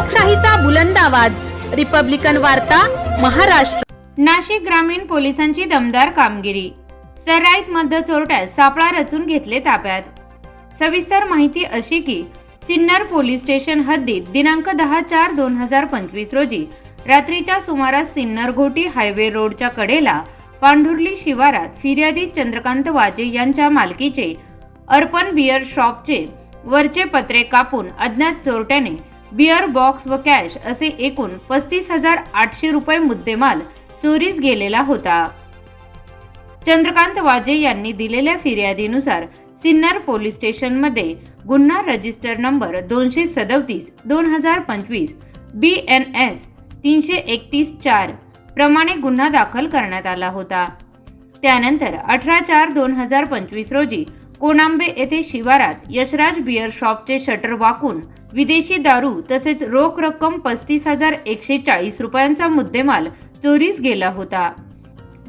लोकशाहीचा बुलंद आवाज, रिपब्लिकन वार्ता, महाराष्ट्र। नाशिक ग्रामीण पोलिसांची दमदार कामगिरी। सराईत मध्य चोरट्यास सापळा रचून घेतले ताब्यात। सविस्तर माहिती अशी की सिन्नर पोलीस स्टेशन हद्दीत दिनांक 10/4/2025 रोजी रात्रीच्या सुमारास सिन्नर घोटी हायवे रोडच्या कडेला पांढुर्ली शिवारात फिर्यादी चंद्रकांत वाजे यांच्या मालकीचे अर्पण बियर शॉपचे वरचे पत्रे कापून अज्ञात चोरट्याने बियर बॉक्स व कॅश असे एकूण 35,800 रुपये मुद्देमाल चोरीस गेलेला होता। चंद्रकांत वाजे यांनी दिलेल्या फिर्यादीनुसार सिन्नर पोलीस स्टेशनमध्ये गुन्हा रजिस्टर नंबर 237/2025 BNS 331-4 प्रमाणे गुन्हा दाखल करण्यात आला होता। त्यानंतर 18/4/2025 रोजी कोणांबे येथे शिवारात यशराज बियर शॉपचे शटर वाकून विदेशी दारू तसेच रोख रक्कम 35,140 रुपयांचा मुद्देमाल चोरीस गेला होता।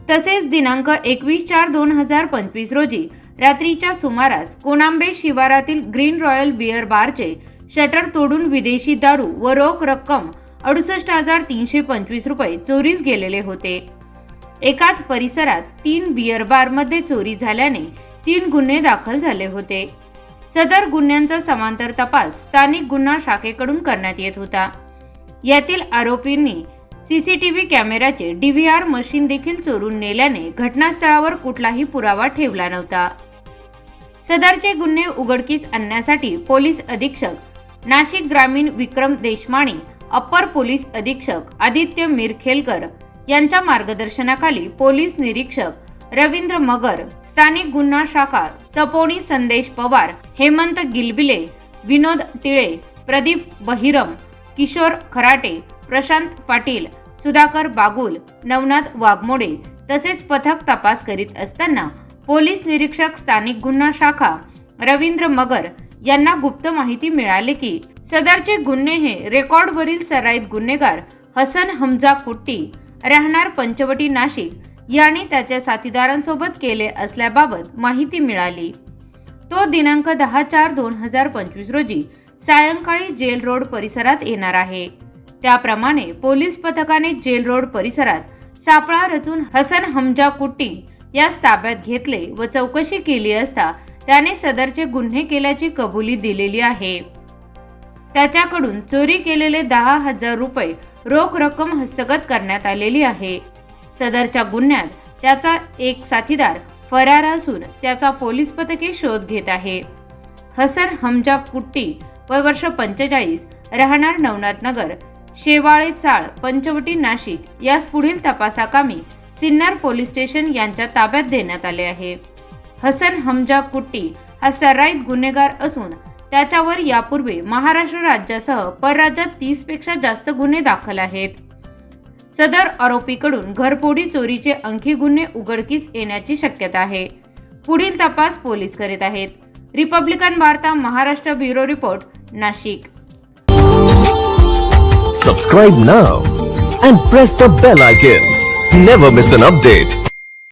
तसेच दिनांक 21/4/2025 रोजी रात्रीच्या सुमारास कोणांबे शिवारातील ग्रीन रॉयल बियर बारचे शटर तोडून विदेशी दारू व रोख रक्कम 68,325 रुपये चोरीस गेलेले होते। एकाच परिसरात 3 बियर बारमध्ये चोरी झाल्याने 3 गुन्हे दाखल झाले होते। सदर गुन्ह्यांचा समांतर तपास स्थानिक गुन्हा शाखेकडून करण्यात येत होता। यातील आरोपींनी सीसीटीव्ही कॅमेराचे DVR मशीन देखील चोरून नेल्याने घटनास्थळावर कुठलाही पुरावा ठेवला नव्हता। सदरचे गुन्हे उघडकीस आणण्यासाठी पोलीस अधीक्षक नाशिक ग्रामीण विक्रम देशमाणी, अप्पर पोलीस अधीक्षक आदित्य मिरखेलकर यांच्या मार्गदर्शनाखाली पोलीस निरीक्षक रवींद्र मगर, स्थानिक गुन्हा शाखा सपोनी संदेश पवार, हेमंत गिलबिले, विनोद टिळे, प्रदीप बहिरम, किशोर खराटे, प्रशांत पाटील, सुधाकर बागुल, नवनाथ वाघमोडे तसेच पथक तपास करीत असताना पोलीस निरीक्षक स्थानिक गुन्हा शाखा रवींद्र मगर यांना गुप्त माहिती मिळाली की सदरचे गुन्हे हे रेकॉर्डवरील सराईत गुन्हेगार हसन हमजा कुट्टी राहणार पंचवटी नाशिक यांनी त्याच्या साथीदारांसोबत केले असल्याबाबत माहिती मिळाली। तो दिनांक 10/4/2025 रोजी सायंकाळी जेल रोड परिसरात येणार आहे। त्याप्रमाणे पोलीस पथकाने जेल रोड परिसरात सापळा रचून हसन हमजा कुट्टी यास ताब्यात घेतले व चौकशी केली असता त्याने सदरचे गुन्हे केल्याची कबुली दिलेली आहे। त्याच्याकडून चोरी केलेले 10,000 रुपये रोख रक्कम हस्तगत करण्यात आलेली आहे। सदरच्या गुन्ह्यात त्याचा एक साथीदार फरार असून त्याचा पोलीस पथके शोध घेत आहे। हसन हमजा कुट्टी वय वर्ष 45 राहणार नवनाथ नगर शेवाळे चाळ पंचवटी नाशिक यास पुढील तपासाकामी सिन्नर पोलीस स्टेशन यांच्या ताब्यात देण्यात आले आहे। हसन हमजा कुट्टी हा सराईत गुन्हेगार असून त्याच्यावर यापूर्वी महाराष्ट्र राज्यासह परराज्यात 30 पेक्षा जास्त गुन्हे दाखल आहेत। सदर आरोपीकडून घरफोडी चोरीचे आणखी गुन्हे उघडकीस येण्याची शक्यता आहे। पुढील तपास पोलीस करीत आहेत। रिपब्लिकन वार्ता Maharashtra bureau report Nashik. Subscribe now and press the bell icon. Never miss an update.